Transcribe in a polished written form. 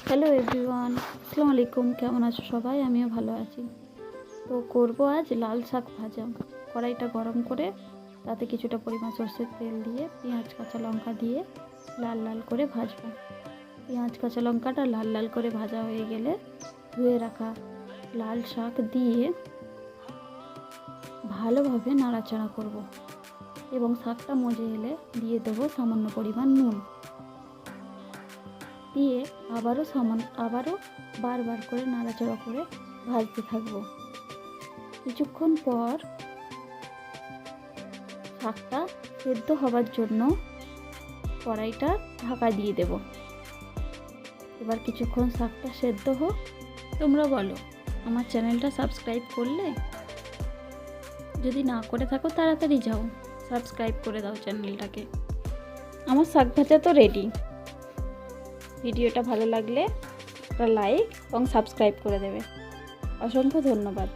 Hello everyone, আসসালামু আলাইকুম। কেমন আছো সবাই? আমিও ভালো আছি। তো করব আজ লাল শাক ভাজা। কড়াইটা গরম করে তাতে কিছুটা পরিমাণ সরষের তেল দিয়ে পেঁয়াজ কাঁচা লঙ্কা দিয়ে লাল লাল করে ভাজবো। পেঁয়াজ কাঁচা লঙ্কাটা লাল লাল করে ভাজা হয়ে গেলে ধুয়ে রাখা লাল শাক দিয়ে ভালোভাবে নাড়াচাড়া করব এবং শাকটা মজে এলে দিয়ে দেবো সামান্য পরিমাণ নুন, দিয়ে আবারও বারবার করে নাড়াচাড়া করে ভাজতে থাকবো। কিছুক্ষণ পর শাকটা সেদ্ধ হবার জন্য কড়াইটা ঢাকা দিয়ে দেব। এবার কিছুক্ষণ শাকটা সেদ্ধ হোক। তোমরা বলো, আমার চ্যানেলটা সাবস্ক্রাইব করলে? যদি না করে থাকো তাড়াতাড়ি যাও, সাবস্ক্রাইব করে দাও চ্যানেলটাকে। আমার শাক ভাজা তো রেডি। ভিডিওটা ভালো লাগলে একটা লাইক এবং সাবস্ক্রাইব করে দেবে। অসংখ্য ধন্যবাদ।